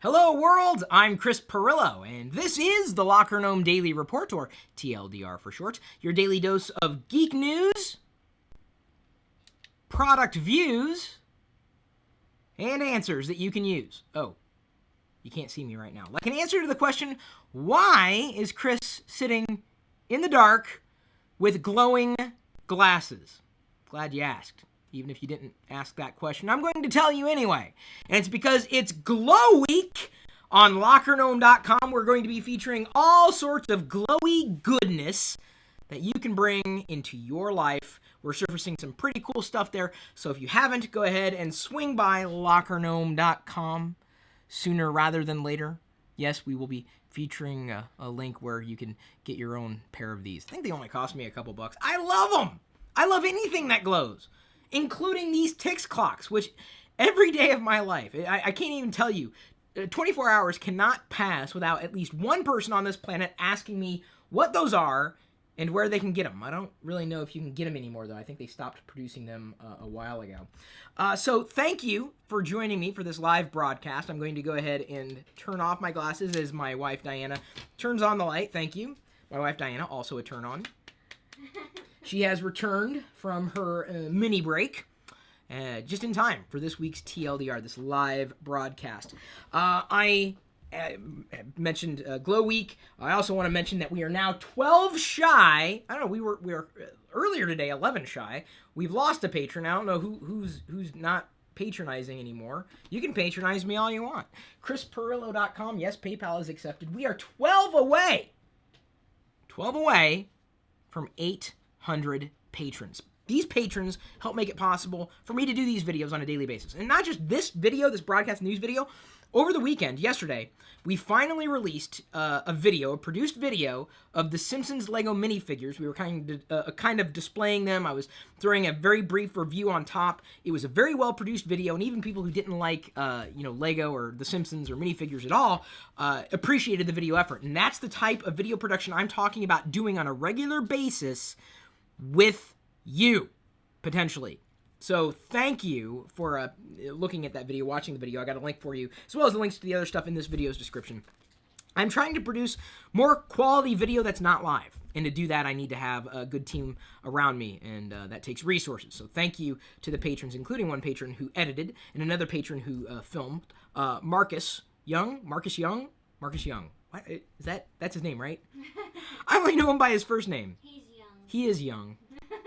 Hello world, I'm Chris Pirillo, and this is the LockerGnome Daily Report, or TLDR for short, your daily dose of geek news, product views, and answers that you can use. Oh, you can't see me right now. Like an answer to the question, why is Chris sitting in the dark with glowing glasses? Glad you asked. Even if you didn't ask that question, I'm going to tell you anyway. And it's because it's Glow Week on LockerGnome.com. We're going to be featuring all sorts of glowy goodness that you can bring into your life. We're surfacing some pretty cool stuff there. So if you haven't, go ahead and swing by LockerGnome.com sooner rather than later. Yes, we will be featuring a link where you can get your own pair of these. I think they only cost me a couple bucks. I love them. I love anything that glows, including these Tix clocks, which every day of my life, I can't even tell you, 24 hours cannot pass without at least one person on this planet asking me what those are and where they can get them. I don't really know if you can get them anymore, though. I think they stopped producing them a while ago. So thank you for joining me for this live broadcast. I'm going to go ahead and turn off my glasses as my wife, Diana, turns on the light. Thank you. My wife, Diana, also a turn on. She has returned from her mini break just in time for this week's TLDR, this live broadcast. I mentioned Glow Week. I also want to mention that we are now 12 shy. I don't know, we were earlier today 11 shy. We've lost a patron. I don't know who's not patronizing anymore. You can patronize me all you want. ChrisPirillo.com. Yes, PayPal is accepted. We are 12 away. 12 away from 800 patrons. These patrons help make it possible for me to do these videos on a daily basis. And not just this video, this broadcast news video. Over the weekend, yesterday, we finally released a produced video of the Simpsons Lego minifigures. We were kind of displaying them. I was throwing a very brief review on top. It was a very well-produced video, and even people who didn't like, Lego or the Simpsons or minifigures at all appreciated the video effort. And that's the type of video production I'm talking about doing on a regular basis with you, potentially. So thank you for looking at that video, watching the video. I got a link for you, as well as the links to the other stuff in this video's description. I'm trying to produce more quality video that's not live. And to do that, I need to have a good team around me, and that takes resources. So thank you to the patrons, including one patron who edited, and another patron who filmed, Marcus Young. What? That's his name, right? I only know him by his first name. He's young. He is young.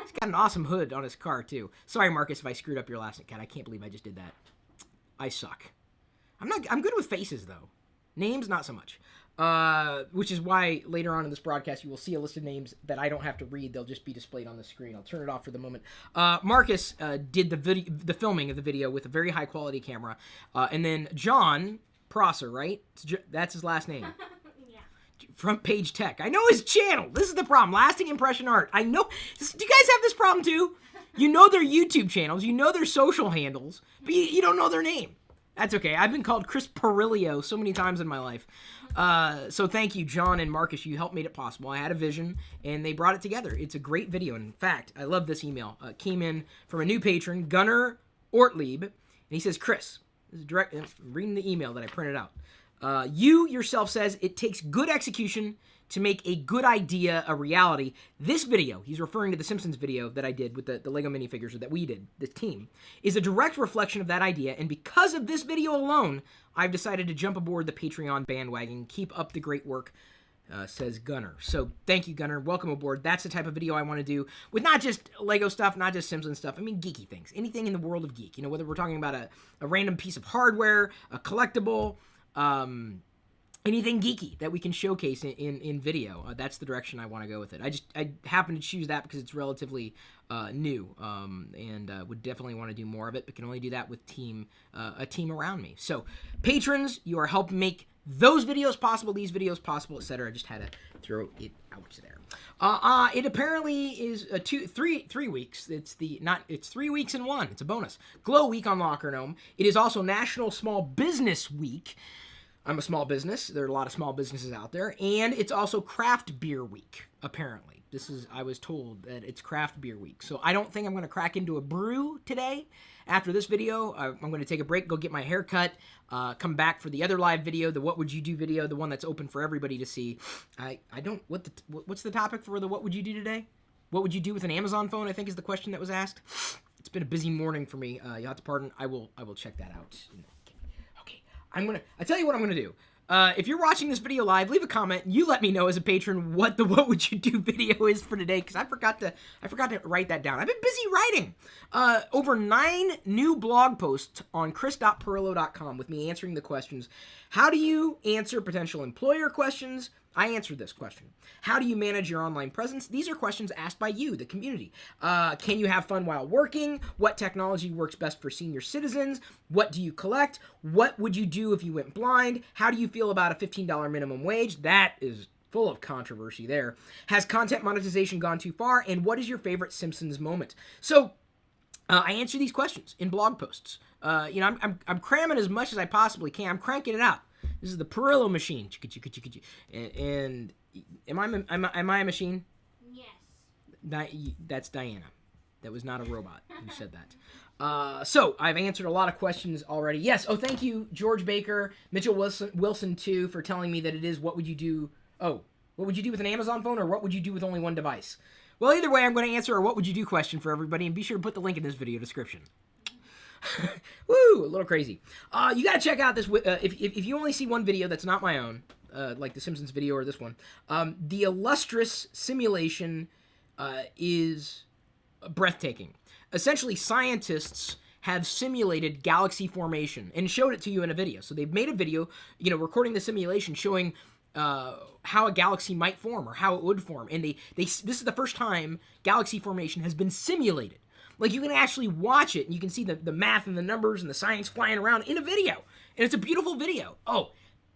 He's got an awesome hood on his car, too. Sorry, Marcus, if I screwed up your last name. God, I can't believe I just did that. I suck. I'm good with faces, though. Names, not so much. Which is why later on in this broadcast, you will see a list of names that I don't have to read. They'll just be displayed on the screen. I'll turn it off for the moment. Marcus did the filming of the video with a very high-quality camera. And then John Prosser, right? That's his last name. Front Page Tech. I know his channel. This is the problem. Lasting Impression Art. I know. Do you guys have this problem too? You know their YouTube channels. You know their social handles. But you don't know their name. That's okay. I've been called Chris Pirillo so many times in my life. So thank you, John and Marcus. You helped make it possible. I had a vision, and they brought it together. It's a great video. In fact, I love this email. It came in from a new patron, Gunnar Ortlieb. And he says, Chris, this is direct. I'm reading the email that I printed out. You yourself says it takes good execution to make a good idea a reality. This video, he's referring to the Simpsons video that I did with the Lego minifigures, or that we did, this team, is a direct reflection of that idea. And because of this video alone, I've decided to jump aboard the Patreon bandwagon. Keep up the great work, says Gunnar. So thank you, Gunnar. Welcome aboard. That's the type of video I want to do with not just Lego stuff, not just Simpsons stuff. I mean, geeky things. Anything in the world of geek. You know, whether we're talking about a random piece of hardware, a collectible, anything geeky that we can showcase in video. That's the direction I want to go with it. I happen to choose that because it's relatively new, and would definitely want to do more of it, but can only do that with a team around me. So patrons, you are helping make those videos possible, these videos possible, etc. I just had to throw it out there. It apparently is 3 weeks. It's 3 weeks in one. It's a bonus. Glow Week on LockerGnome. It is also National Small Business Week. I'm a small business. There are a lot of small businesses out there. And it's also Craft Beer Week, apparently. I was told that it's craft beer week. So I don't think I'm going to crack into a brew today. After this video, I'm going to take a break, go get my hair cut, come back for the other live video, the What Would You Do video, the one that's open for everybody to see. What's the topic for the What Would You Do today? What would you do with an Amazon phone, I think is the question that was asked. It's been a busy morning for me. You'll have to pardon. I will check that out. Okay. I tell you what I'm going to do. If you're watching this video live, leave a comment. You let me know as a patron what the What Would You Do video is for today, because I forgot to write that down. I've been busy writing. Over 9 new blog posts on chris.pirillo.com with me answering the questions. How do you answer potential employer questions? I answered this question. How do you manage your online presence? These are questions asked by you, the community. Can you have fun while working? What technology works best for senior citizens? What do you collect? What would you do if you went blind? How do you feel about a $15 minimum wage? That is full of controversy there. Has content monetization gone too far? And what is your favorite Simpsons moment? So I answer these questions in blog posts. I'm cramming as much as I possibly can. I'm cranking it out. This is the Pirillo machine. And am I a machine? Yes. That's Diana. That was not a robot who said that. So I've answered a lot of questions already. Yes. Oh, thank you, George Baker, Mitchell Wilson too, for telling me that it is what would you do? Oh, what would you do with an Amazon phone, or what would you do with only one device? Well, either way, I'm going to answer a what would you do question for everybody, and be sure to put the link in this video description. Woo, a little crazy. You gotta check out this. If you only see one video that's not my own, like the Simpsons video or this one, the Illustris Simulation is breathtaking. Essentially, scientists have simulated galaxy formation and showed it to you in a video. So they've made a video, recording the simulation, showing how a galaxy might form or how it would form. And this is the first time galaxy formation has been simulated. Like, you can actually watch it, and you can see the math and the numbers and the science flying around in a video. And it's a beautiful video. Oh,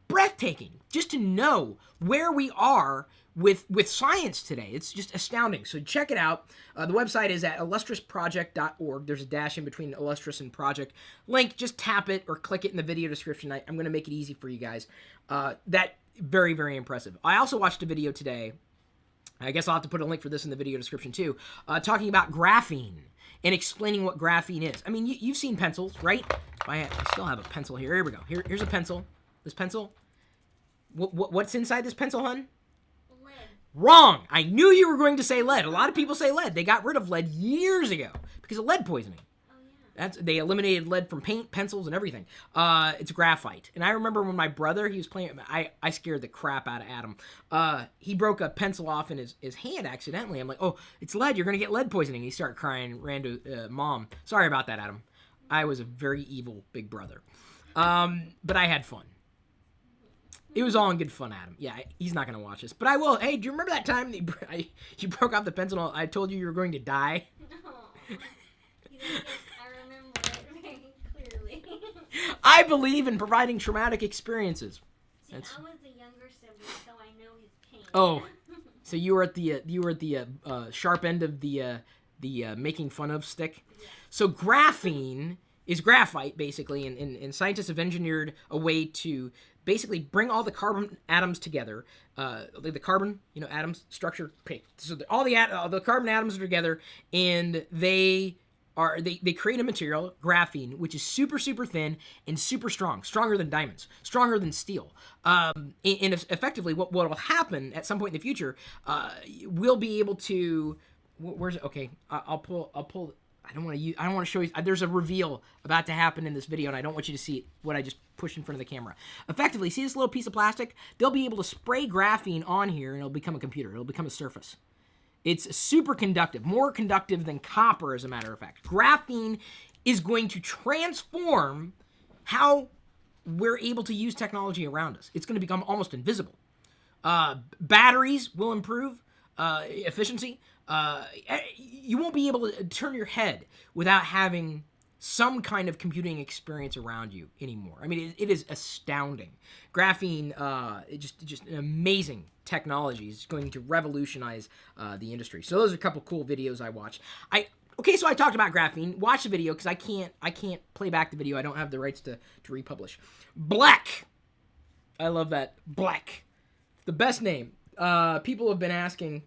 breathtaking. Just to know where we are with science today. It's just astounding. So check it out. The website is at illustrisproject.org. There's a dash in between Illustris and project. Link, just tap it or click it in the video description. I'm going to make it easy for you guys. That, very, very impressive. I also watched a video today. I guess I'll have to put a link for this in the video description too. Talking about graphene and explaining what graphene is. I mean, you've seen pencils, right? I still have a pencil here. Here we go. Here's a pencil. This pencil. What's inside this pencil, hun? Lead. Wrong. I knew you were going to say lead. A lot of people say lead. They got rid of lead years ago because of lead poisoning. They eliminated lead from paint, pencils, and everything. It's graphite. And I remember when my brother, he was playing, I scared the crap out of Adam. He broke a pencil off in his hand accidentally. I'm like, oh, it's lead. You're going to get lead poisoning. He started crying, ran to Mom. Sorry about that, Adam. I was a very evil big brother. But I had fun. It was all in good fun, Adam. Yeah, he's not going to watch this. But I will. Hey, do you remember that time that you broke off the pencil? I told you were going to die? No. I believe in providing traumatic experiences. See, I was the younger sibling, so I know his pain. Oh, so you were at the sharp end of the making fun of stick. Yeah. So graphene is graphite, basically, and scientists have engineered a way to basically bring all the carbon atoms together. The carbon, atoms structure. So all the carbon atoms are together, and they create a material, graphene, which is super, super thin and super strong, stronger than diamonds, stronger than steel. And effectively, what will happen at some point in the future, we'll be able to. Where's it? Okay, I'll pull. I don't want to show you. There's a reveal about to happen in this video, and I don't want you to see what I just pushed in front of the camera. Effectively, see this little piece of plastic? They'll be able to spray graphene on here, and it'll become a computer. It'll become a surface. It's super conductive, more conductive than copper, as a matter of fact. Graphene is going to transform how we're able to use technology around us. It's going to become almost invisible. Batteries will improve efficiency. You won't be able to turn your head without having some kind of computing experience around you anymore. I mean, it is astounding. Graphene, just an amazing technology. It's going to revolutionize the industry. So those are a couple cool videos I watched. So I talked about graphene. Watch the video because I can't play back the video. I don't have the rights to republish. Blek. I love that. Blek. The best name. People have been asking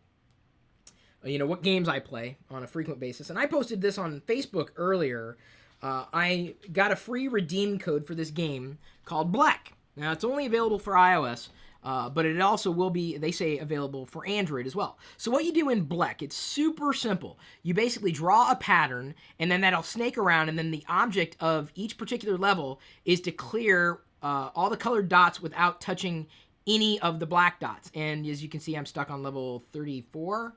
what games I play on a frequent basis. And I posted this on Facebook earlier. I got a free redeem code for this game called Blek. Now, it's only available for iOS, but it also will be, they say, available for Android as well. So what you do in Blek, it's super simple. You basically draw a pattern, and then that'll snake around, and then the object of each particular level is to clear all the colored dots without touching any of the black dots. And as you can see, I'm stuck on level 34.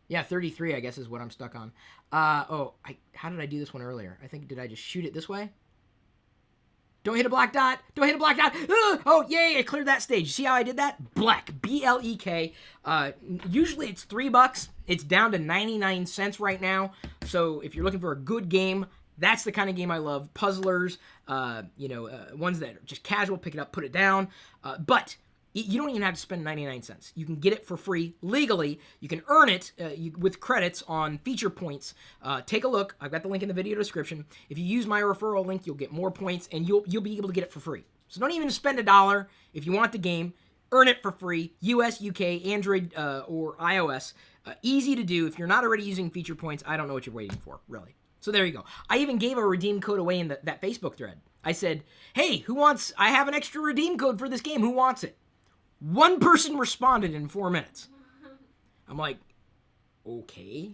Yeah, 33, I guess, is what I'm stuck on. How did I do this one earlier? I think, did I just shoot it this way? Don't hit a black dot. Don't hit a black dot. Oh, yay, I cleared that stage. See how I did that? Blek, B-L-E-K. Usually it's $3. It's down to 99 cents right now. So if you're looking for a good game, that's the kind of game I love. Puzzlers, ones that are just casual, pick it up, put it down. But you don't even have to spend 99 cents. You can get it for free legally. You can earn it with credits on feature points. Take a look. I've got the link in the video description. If you use my referral link, you'll get more points, and you'll be able to get it for free. So don't even spend $1 if you want the game. Earn it for free. US, UK, Android, or iOS. Easy to do. If you're not already using feature points, I don't know what you're waiting for, really. So there you go. I even gave a redeem code away in that Facebook thread. I said, hey, I have an extra redeem code for this game. Who wants it? One person responded in 4 minutes. I'm like, okay.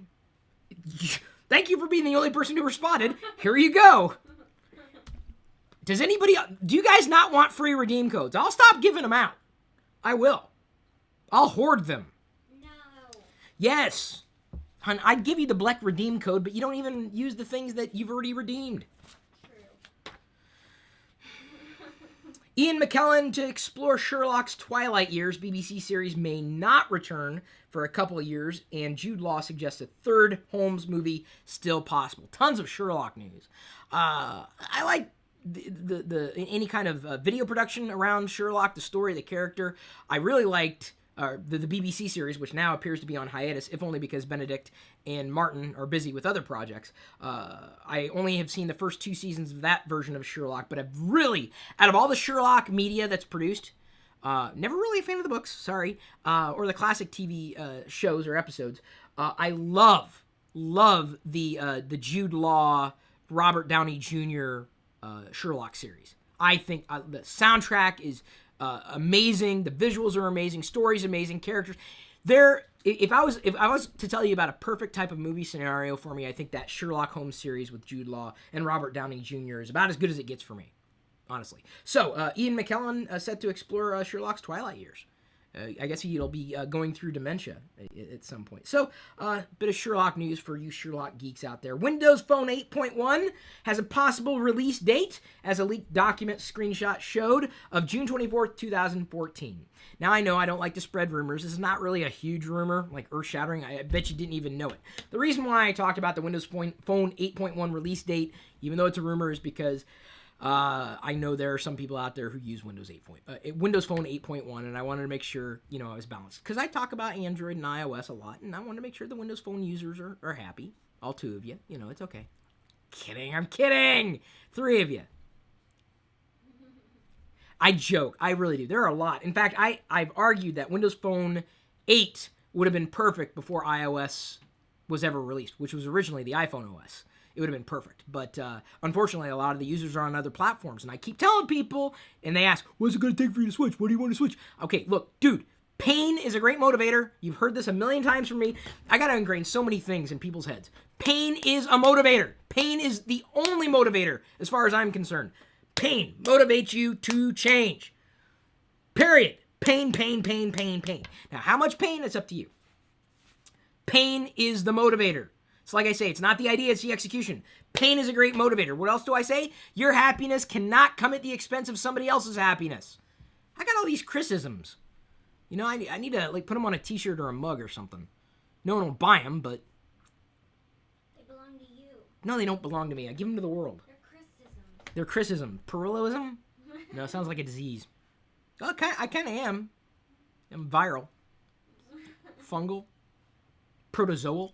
Thank you for being the only person who responded. Here you go. Do you guys not want free redeem codes? I'll stop giving them out. I will. I'll hoard them. No. Yes. Hun, I'd give you the Blek redeem code, but you don't even use the things that you've already redeemed. Ian McKellen to explore Sherlock's Twilight years. BBC series may not return for a couple of years, and Jude Law suggests a third Holmes movie still possible. Tons of Sherlock news. I like any kind of video production around Sherlock, the story, the character. I really liked the BBC series, which now appears to be on hiatus, if only because Benedict and Martin are busy with other projects. I only have seen the first 2 seasons of that version of Sherlock, but I've really, out of all the Sherlock media that's produced, never really a fan of the books, sorry, or the classic TV shows or episodes. I love the Jude Law, Robert Downey Jr. Sherlock series. I think the soundtrack is amazing. The visuals are amazing. Story's amazing. Characters. If I was to tell you about a perfect type of movie scenario for me, I think that Sherlock Holmes series with Jude Law and Robert Downey Jr. is about as good as it gets for me, honestly. So Ian McKellen set to explore Sherlock's Twilight years. I guess he'll be going through dementia at some point. So, bit of Sherlock news for you Sherlock geeks out there. Windows Phone 8.1 has a possible release date, as a leaked document screenshot showed, of June 24th, 2014. Now, I know I don't like to spread rumors. This is not really a huge rumor, like earth-shattering. I bet you didn't even know it. The reason why I talked about the Windows Phone 8.1 release date, even though it's a rumor, is because I know there are some people out there who use Windows Phone 8.1, and I wanted to make sure, I was balanced. Because I talk about Android and iOS a lot, and I want to make sure the Windows Phone users are happy. All 2 of you. It's okay. I'm kidding! 3 of you. I joke. I really do. There are a lot. In fact, I've argued that Windows Phone 8 would have been perfect before iOS was ever released, which was originally the iPhone OS. It would have been perfect. But unfortunately, a lot of the users are on other platforms. And I keep telling people, and they ask, what's it going to take for you to switch? What do you want to switch? Okay, look, dude, pain is a great motivator. You've heard this a million times from me. I got to ingrain so many things in people's heads. Pain is a motivator. Pain is the only motivator, as far as I'm concerned. Pain motivates you to change. Period. Pain, pain, pain, pain, pain. Now, how much pain? It's up to you. Pain is the motivator. So like I say, it's not the idea, it's the execution. Pain is a great motivator. What else do I say? Your happiness cannot come at the expense of somebody else's happiness. I got all these criticisms. I need to put them on a t-shirt or a mug or something. No one will buy them, but... They belong to you. No, they don't belong to me. I give them to the world. They're criticism. Pirilloism? No, it sounds like a disease. Okay, I kind of am. I'm viral. Fungal. Protozoal.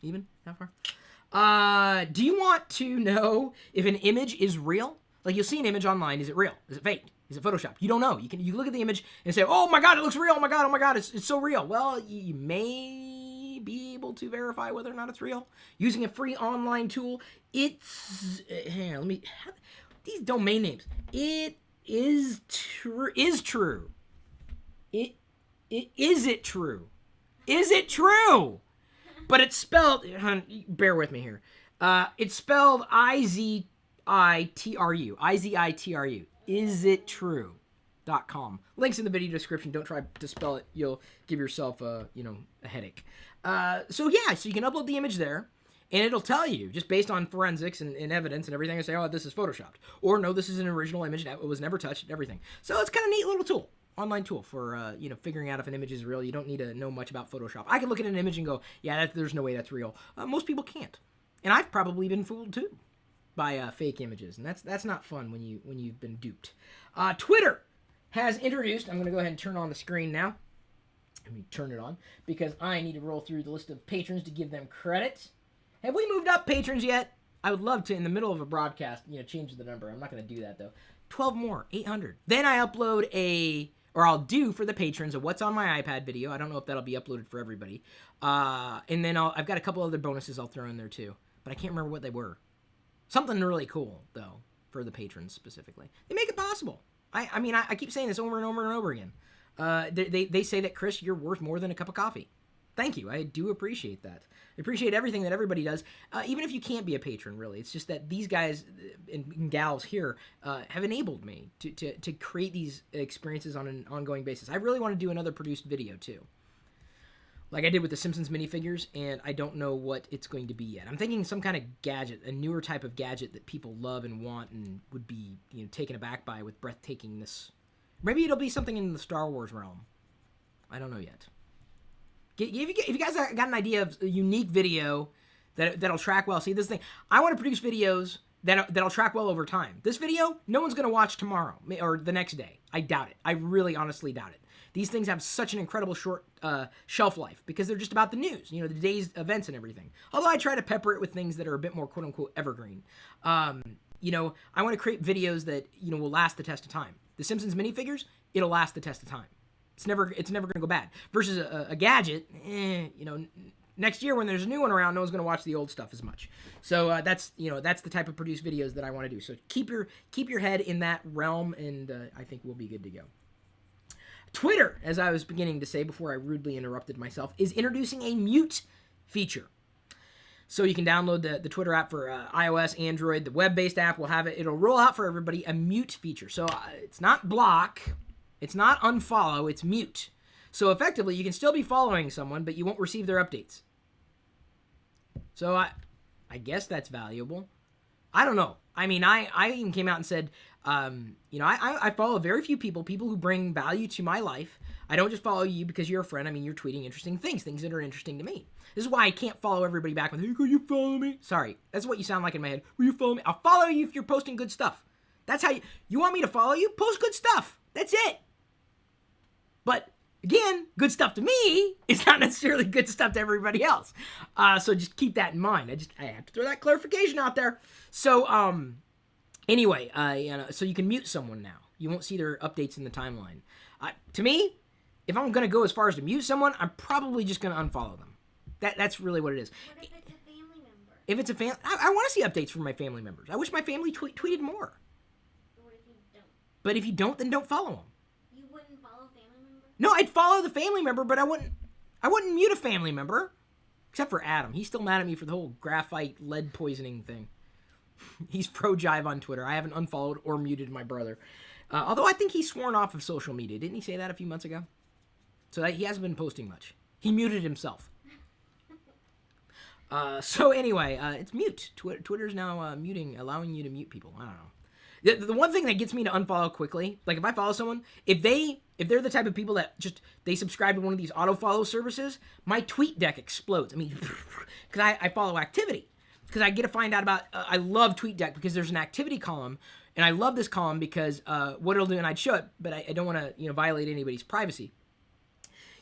Even that far. Do you want to know if an image is real? Like, you'll see an image online. Is it real? Is it fake? Is it photoshopped? You don't know. You look at the image and say, oh my god, it looks real. Oh my god, it's so real. Well, you may be able to verify whether or not it's real using a free online tool. It's hang on, let me these domain names. It is true. Is true. Is it true? Is it true? But it's spelled. Bear with me here. It's spelled IZITRU. IZITRU. Is it true.com. Links in the video description. Don't try to spell it. You'll give yourself a headache. So you can upload the image there, and it'll tell you just based on forensics and evidence and everything. And say, oh, this is photoshopped, or no, this is an original image. It was never touched. Everything. So it's kind of a neat little tool. Online tool for figuring out if an image is real. You don't need to know much about Photoshop. I can look at an image and go, yeah, there's no way that's real. Most people can't, and I've probably been fooled too by fake images, and that's not fun when you've been duped. Twitter has introduced. I'm going to go ahead and turn on the screen now. Let me turn it on because I need to roll through the list of patrons to give them credit. Have we moved up patrons yet? I would love to in the middle of a broadcast, change the number. I'm not going to do that though. 12 more, 800. Then I upload I'll do for the patrons a What's on My iPad video. I don't know if that'll be uploaded for everybody. And then I've got a couple other bonuses I'll throw in there too. But I can't remember what they were. Something really cool, though, for the patrons specifically. They make it possible. I keep saying this over and over and over again. They say that, Chris, you're worth more than a cup of coffee. Thank you. I do appreciate that. I appreciate everything that everybody does, even if you can't be a patron, really. It's just that these guys and gals here have enabled me to create these experiences on an ongoing basis. I really want to do another produced video, too. Like I did with the Simpsons minifigures, and I don't know what it's going to be yet. I'm thinking some kind of gadget, a newer type of gadget that people love and want and would be taken aback by with breathtakingness. Maybe it'll be something in the Star Wars realm. I don't know yet. If you guys got an idea of a unique video that'll track well, see this thing, I want to produce videos that'll track well over time. This video, no one's going to watch tomorrow or the next day. I doubt it. I really honestly doubt it. These things have such an incredible short shelf life because they're just about the news, the day's events and everything. Although I try to pepper it with things that are a bit more quote-unquote evergreen. I want to create videos that, will last the test of time. The Simpsons minifigures, it'll last the test of time. It's never going to go bad. Versus a gadget, next year when there's a new one around, no one's going to watch the old stuff as much. So that's the type of produced videos that I want to do. So keep your head in that realm, and I think we'll be good to go. Twitter, as I was beginning to say before I rudely interrupted myself, is introducing a mute feature. So you can download the Twitter app for iOS, Android. The web-based app will have it. It'll roll out for everybody a mute feature. So it's not block. It's not unfollow, it's mute. So effectively, you can still be following someone, but you won't receive their updates. So I guess that's valuable. I don't know. I even came out and said, I follow very few people who bring value to my life. I don't just follow you because you're a friend. You're tweeting interesting things that are interesting to me. This is why I can't follow everybody back with, hey, could you follow me? Sorry, that's what you sound like in my head. Will you follow me? I'll follow you if you're posting good stuff. That's how you want me to follow you? Post good stuff. That's it. But again, good stuff to me is not necessarily good stuff to everybody else. So just keep that in mind. I have to throw that clarification out there. So anyway, so you can mute someone now. You won't see their updates in the timeline. To me, if I'm going to go as far as to mute someone, I'm probably just going to unfollow them. That's really what it is. What if it's a family member? If it's a family, I want to see updates from my family members. I wish my family tweeted more. What if you don't? But if you don't, then don't follow them. You wouldn't follow family members? No, I'd follow the family member, but I wouldn't mute a family member. Except for Adam. He's still mad at me for the whole graphite lead poisoning thing. He's pro-jive on Twitter. I haven't unfollowed or muted my brother. Although I think he's sworn off of social media. Didn't he say that a few months ago? So he hasn't been posting much. He muted himself. So anyway, it's mute. Twitter's now allowing you to mute people. I don't know. The one thing that gets me to unfollow quickly, like if I follow someone, if they're the type of people that they subscribe to one of these auto-follow services, my tweet deck explodes. Because I follow activity. Because I get to find out about, I love TweetDeck because there's an activity column, and I love this column because what it'll do, and I'd show it, but I don't want to violate anybody's privacy.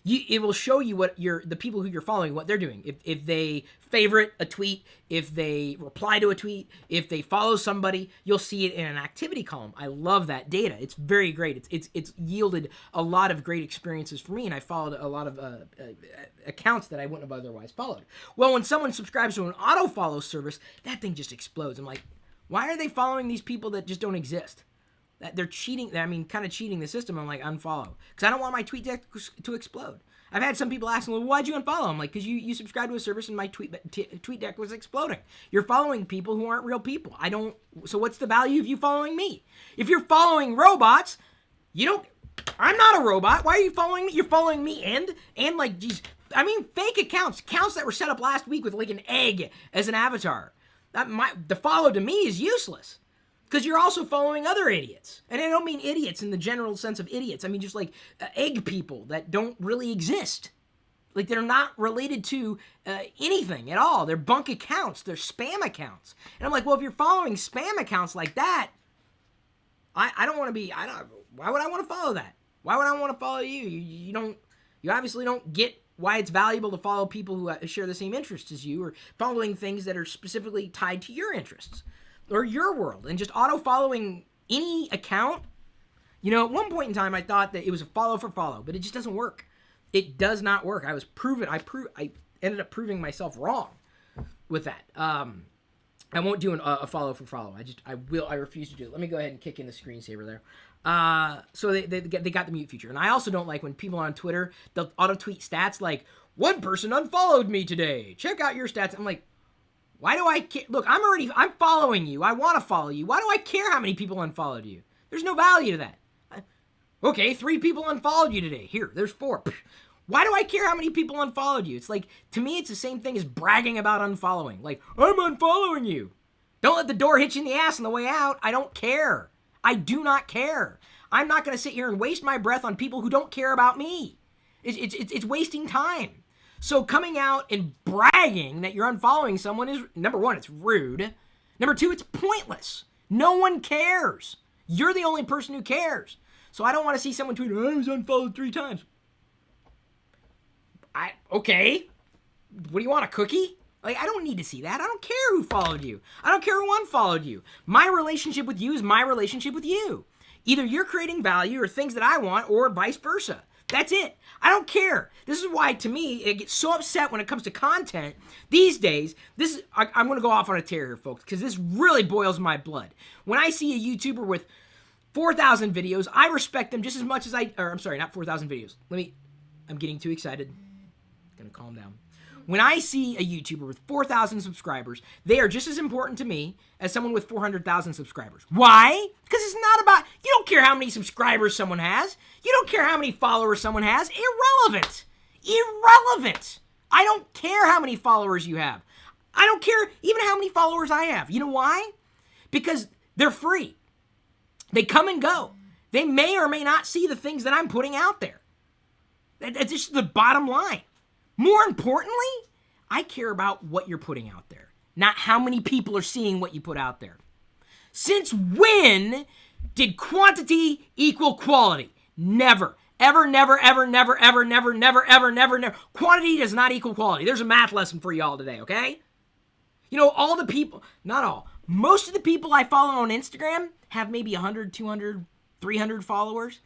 it will show you what the people who you're following, what they're doing. If they favorite a tweet, if they reply to a tweet, if they follow somebody, you'll see it in an activity column. I love that data. It's very great. It's yielded a lot of great experiences for me, and I followed a lot of accounts that I wouldn't have otherwise followed. Well, when someone subscribes to an auto follow service, that thing just explodes. I'm like, why are they following these people that just don't exist? That they're cheating. I mean, kind of cheating the system. I'm like, unfollow, because I don't want my tweet deck to explode. I've had some people ask me, well, why'd you unfollow? I'm like, because you subscribed to a service and my tweet deck was exploding. You're following people who aren't real people. So what's the value of you following me? If you're following robots, I'm not a robot. Why are you following me? You're following me and like, geez, I mean, fake accounts that were set up last week with like an egg as an avatar. The follow to me is useless. Because you're also following other idiots. And I don't mean idiots in the general sense of idiots. I mean just like egg people that don't really exist. Like they're not related to anything at all. They're bunk accounts. They're spam accounts. And I'm like, well, if you're following spam accounts like that, I don't want to be, why would I want to follow that? Why would I want to follow you? You obviously don't get why it's valuable to follow people who share the same interests as you, or following things that are specifically tied to your interests or your world, and just auto-following any account. At one point in time, I thought that it was a follow for follow, but it just doesn't work. It does not work. I was proven. I ended up proving myself wrong with that. I won't do a follow for follow. I refuse to do it. Let me go ahead and kick in the screensaver there. So they got the mute feature. And I also don't like when people on Twitter, they'll auto-tweet stats like, one person unfollowed me today. Check out your stats. I'm like, why do I care? Look, I'm following you. I want to follow you. Why do I care how many people unfollowed you? There's no value to that. Okay, 3 people unfollowed you today. Here, there's 4. Why do I care how many people unfollowed you? It's like, to me, it's the same thing as bragging about unfollowing. Like, I'm unfollowing you. Don't let the door hit you in the ass on the way out. I don't care. I do not care. I'm not going to sit here and waste my breath on people who don't care about me. It's wasting time. So coming out and bragging that you're unfollowing someone is, number one, it's rude. Number 2, it's pointless. No one cares. You're the only person who cares. So I don't want to see someone tweet, I was unfollowed 3 times. Okay. What do you want, a cookie? Like, I don't need to see that. I don't care who followed you. I don't care who unfollowed you. My relationship with you is my relationship with you. Either you're creating value or things that I want, or vice versa. That's it. I don't care. This is why, to me, it gets so upset when it comes to content these days. I'm going to go off on a tear here, folks, because this really boils my blood. When I see a YouTuber with 4,000 videos, I respect them just as much as I'm sorry, not 4,000 videos. I'm getting too excited. I'm going to calm down. When I see a YouTuber with 4,000 subscribers, they are just as important to me as someone with 400,000 subscribers. Why? Because it's not about, you don't care how many subscribers someone has. You don't care how many followers someone has. Irrelevant. Irrelevant. I don't care how many followers you have. I don't care even how many followers I have. You know why? Because they're free. They come and go. They may or may not see the things that I'm putting out there. That's just the bottom line. More importantly, I care about what you're putting out there, not how many people are seeing what you put out there. Since when did quantity equal quality? Never. Ever, never, ever, never, ever, never, never, ever, never, never. Quantity does not equal quality. There's a math lesson for y'all today, okay? All the people, not all, most of the people I follow on Instagram have maybe 100, 200, 300 followers,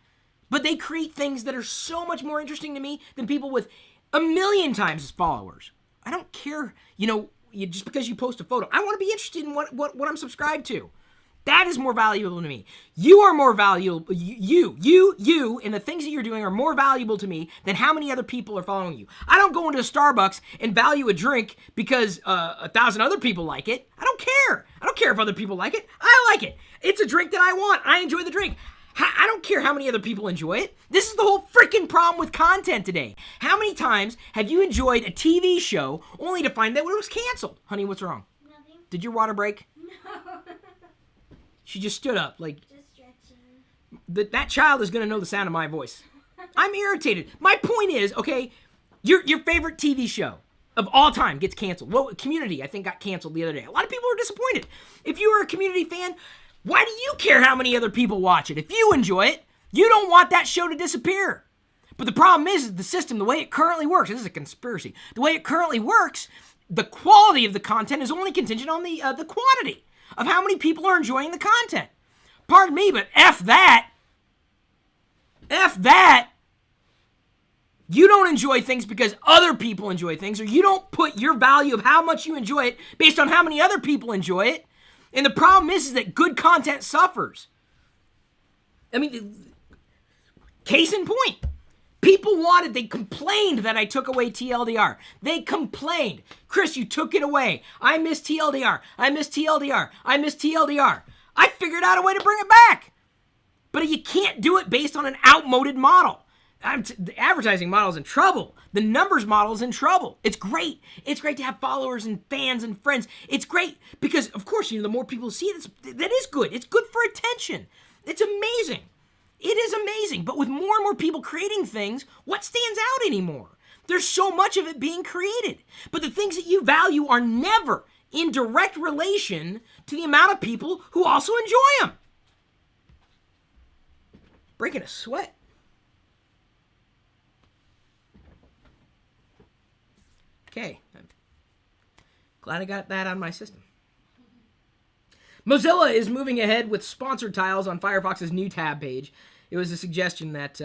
but they create things that are so much more interesting to me than people with 1,000,000 times as followers. I don't care, just because you post a photo. I want to be interested in what I'm subscribed to. That is more valuable to me. You are more valuable. You, and the things that you're doing are more valuable to me than how many other people are following you. I don't go into a Starbucks and value a drink because 1,000 other people like it. I don't care. I don't care if other people like it. I like it. It's a drink that I want. I enjoy the drink. I don't care how many other people enjoy it. This is the whole freaking problem with content today. How many times have you enjoyed a TV show only to find that it was canceled? Honey, what's wrong? Nothing. Did your water break? No. She just stood up like... Just stretching. That child is going to know the sound of my voice. I'm irritated. My point is, okay, your favorite TV show of all time gets canceled. Well, Community, I think, got canceled the other day. A lot of people were disappointed. If you were a Community fan... Why do you care how many other people watch it? If you enjoy it, you don't want that show to disappear. But the problem is the system, the way it currently works, this is a conspiracy. The way it currently works, the quality of the content is only contingent on the quantity of how many people are enjoying the content. Pardon me, but F that. F that. You don't enjoy things because other people enjoy things, or you don't put your value of how much you enjoy it based on how many other people enjoy it. And the problem is that good content suffers. I mean, case in point. People they complained that I took away TLDR. They complained. Chris, you took it away. I miss TLDR. I miss TLDR. I miss TLDR. I figured out a way to bring it back. But you can't do it based on an outmoded model. The advertising model is in trouble. The numbers model is in trouble. It's great. It's great to have followers and fans and friends. It's great because, of course, the more people see it, that is good. It's good for attention. It's amazing. It is amazing. But with more and more people creating things, what stands out anymore? There's so much of it being created. But the things that you value are never in direct relation to the amount of people who also enjoy them. Breaking a sweat. Okay, I'm glad I got that on my system. Mozilla is moving ahead with sponsored tiles on Firefox's new tab page. It was a suggestion that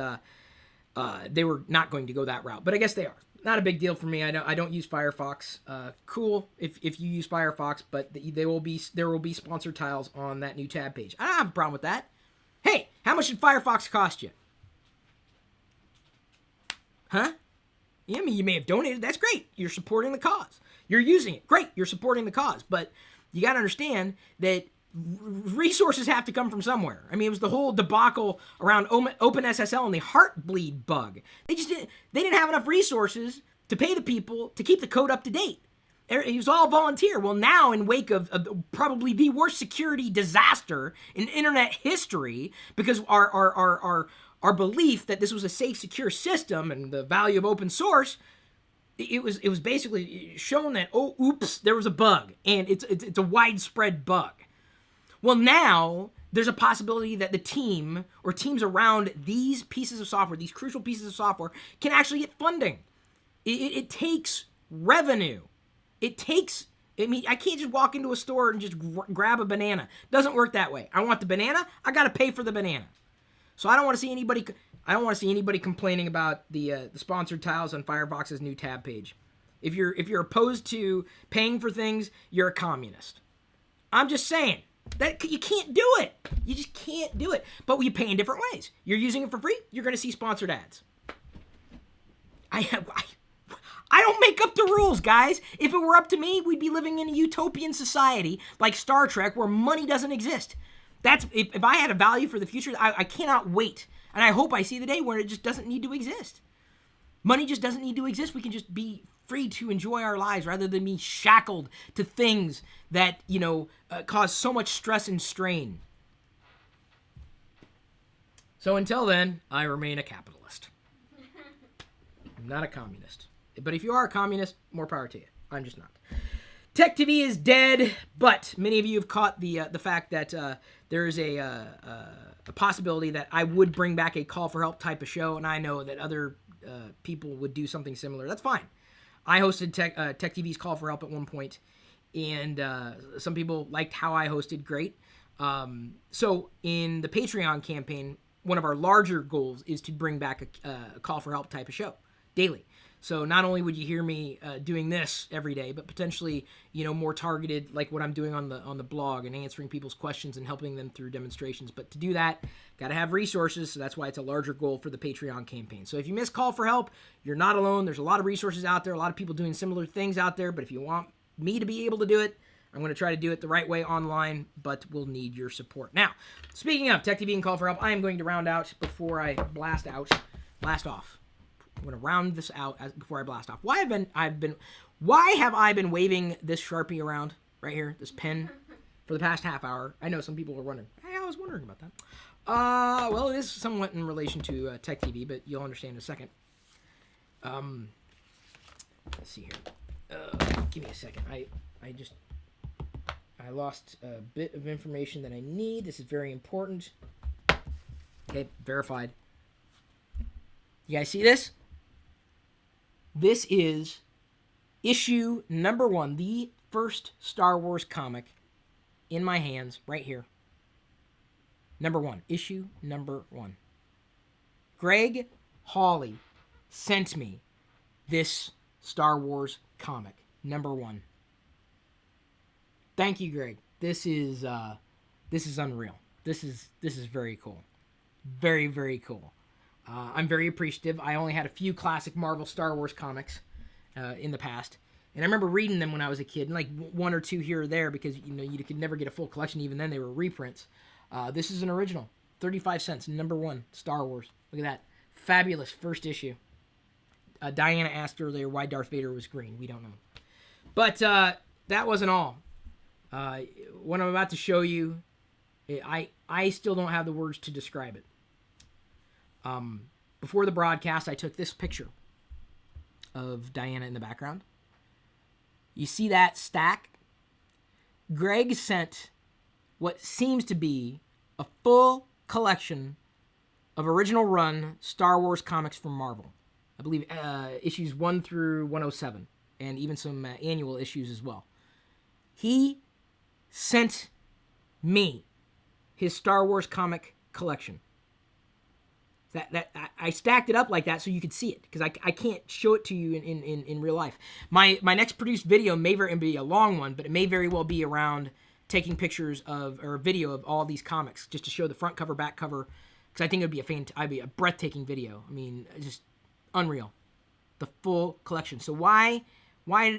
they were not going to go that route, but I guess they are. Not a big deal for me. I don't use Firefox. Cool if you use Firefox, but there will be sponsored tiles on that new tab page. I don't have a problem with that. Hey, how much did Firefox cost you? Huh? Yeah, I mean, you may have donated. That's great. You're supporting the cause. You're using it. Great. You're supporting the cause. But you got to understand that resources have to come from somewhere. I mean, it was the whole debacle around OpenSSL and the Heartbleed bug. They didn't have enough resources to pay the people to keep the code up to date. It was all volunteer. Well, now in wake of probably the worst security disaster in internet history, because our belief that this was a safe, secure system and the value of open source, it was basically shown that, oh, oops, there was a bug, and it's a widespread bug. Well, now there's a possibility that the team or teams around these pieces of software, these crucial pieces of software, can actually get funding. It takes revenue. I mean, I can't just walk into a store and just grab a banana. Doesn't work that way. I want the banana, I got to pay for the banana. So I don't want to see anybody complaining about the sponsored tiles on Firefox's new tab page. If you're opposed to paying for things, you're a communist. I'm just saying that you can't do it. You just can't do it. But we pay in different ways. You're using it for free, you're going to see sponsored ads. I don't make up the rules, guys. If it were up to me, we'd be living in a utopian society like Star Trek where money doesn't exist. If I had a value for the future, I cannot wait. And I hope I see the day where it just doesn't need to exist. Money just doesn't need to exist. We can just be free to enjoy our lives rather than be shackled to things that, cause so much stress and strain. So until then, I remain a capitalist. I'm not a communist. But if you are a communist, more power to you. I'm just not. TechTV is dead, but many of you have caught the fact that there is a possibility that I would bring back a call for help type of show, and I know that other people would do something similar. That's fine. I hosted TechTV's Call for Help at one point, and some people liked how I hosted. Great. So in the Patreon campaign, one of our larger goals is to bring back a call for help type of show daily. So not only would you hear me doing this every day, but potentially, more targeted, like what I'm doing on the blog and answering people's questions and helping them through demonstrations. But to do that, got to have resources. So that's why it's a larger goal for the Patreon campaign. So if you miss Call for Help, you're not alone. There's a lot of resources out there, a lot of people doing similar things out there. But if you want me to be able to do it, I'm going to try to do it the right way online, but we'll need your support. Now, speaking of TechTV and Call for Help, I am going to round out before I blast off. I'm going to round this out before I blast off. Why have I been waving this Sharpie around right here, this pen, for the past half hour? I know some people were wondering. Hey, I was wondering about that. Well, it is somewhat in relation to TechTV, but you'll understand in a second. Let's see here. Give me a second. I lost a bit of information that I need. This is very important. Okay, verified. You guys see this? This is issue number 1, the first Star Wars comic in my hands right here. Number 1, issue number 1. Gregg Hawley sent me this Star Wars comic, number 1. Thank you, Gregg. This is unreal. This is very cool. Very, very cool. I'm very appreciative. I only had a few classic Marvel Star Wars comics in the past, and I remember reading them when I was a kid, and like one or two here or there, because you could never get a full collection. Even then, they were reprints. This is an original, 35 cents, number 1, Star Wars. Look at that, fabulous first issue. Diana asked earlier why Darth Vader was green. We don't know, but that wasn't all. What I'm about to show you, I still don't have the words to describe it. Before the broadcast, I took this picture of Diana in the background. You see that stack? Gregg sent what seems to be a full collection of original run Star Wars comics from Marvel. I believe issues 1 through 107, and even some annual issues as well. He sent me his Star Wars comic collection. That I stacked it up like that so you could see it, because I can't show it to you in real life. My next produced video may very be a long one, but it may very well be around taking pictures of, or a video of all these comics, just to show the front cover, back cover, because I think it would be a breathtaking video. I mean, just unreal. The full collection. So why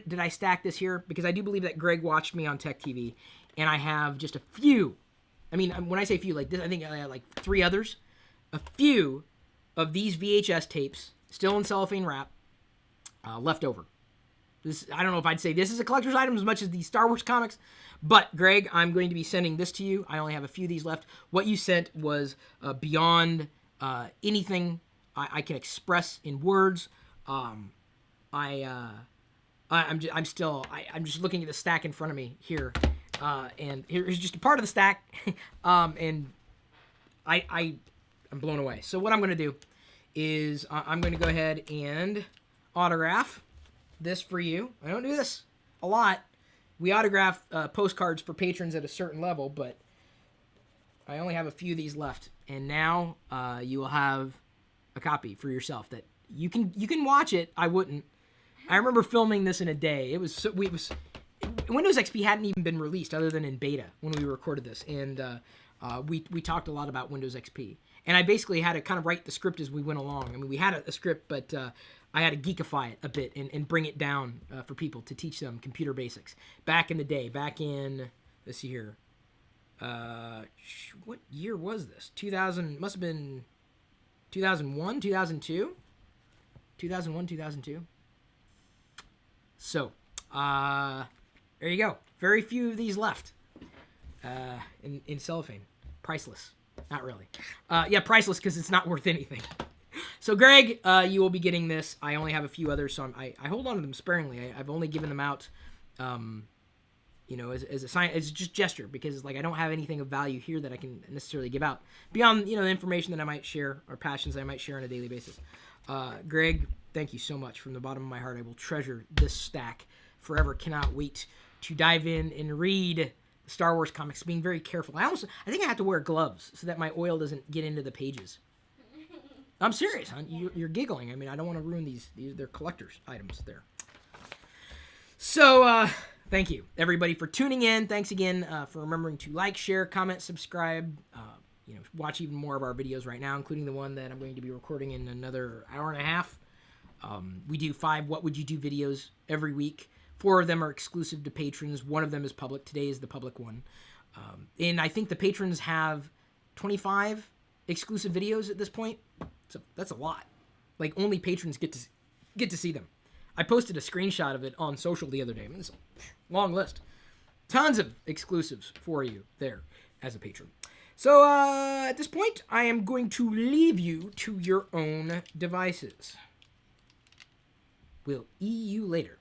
did I stack this here? Because I do believe that Gregg watched me on TechTV, and I have just a few. I mean, when I say few, like this, I think I have like 3 others. A few of these VHS tapes, still in cellophane wrap, left over. I don't know if I'd say this is a collector's item as much as the Star Wars comics, but Gregg, I'm going to be sending this to you. I only have a few of these left. What you sent was beyond anything I can express in words. I'm just looking at the stack in front of me here, and here's just a part of the stack, and I'm blown away. So what I'm going to do is I'm going to go ahead and autograph this for you. I don't do this a lot. We autograph postcards for patrons at a certain level, but I only have a few of these left. And now you will have a copy for yourself that you can watch it. I wouldn't. I remember filming this in a day. Windows XP hadn't even been released other than in beta when we recorded this, and we talked a lot about Windows XP. And I basically had to kind of write the script as we went along. I mean, we had a script, but I had to geekify it a bit and bring it down for people to teach them computer basics. Back in the day, let's see here. What year was this? 2000, must have been 2001, 2002? 2001, 2002. So, there you go. Very few of these left in cellophane. Priceless. Not really. Yeah, priceless because it's not worth anything. So, Gregg, you will be getting this. I only have a few others, so I hold on to them sparingly. I've only given them out, as a sign, as just gesture, because like I don't have anything of value here that I can necessarily give out beyond the information that I might share or passions that I might share on a daily basis. Gregg, thank you so much from the bottom of my heart. I will treasure this stack forever. Cannot wait to dive in and read Star Wars comics, being very careful. I think I have to wear gloves so that my oil doesn't get into the pages. I'm serious, hon. You're giggling. I mean, I don't want to ruin these. They're collector's items there. So, thank you, everybody, for tuning in. Thanks again for remembering to like, share, comment, subscribe. Watch even more of our videos right now, including the one that I'm going to be recording in another hour and a half. We do 5 What Would You Do videos every week. 4 of them are exclusive to patrons. 1 of them is public. Today is the public one. And I think the patrons have 25 exclusive videos at this point. So that's a lot. Like, only patrons get to see them. I posted a screenshot of it on social the other day. I mean, it's a long list. Tons of exclusives for you there as a patron. So at this point, I am going to leave you to your own devices. We'll see you later.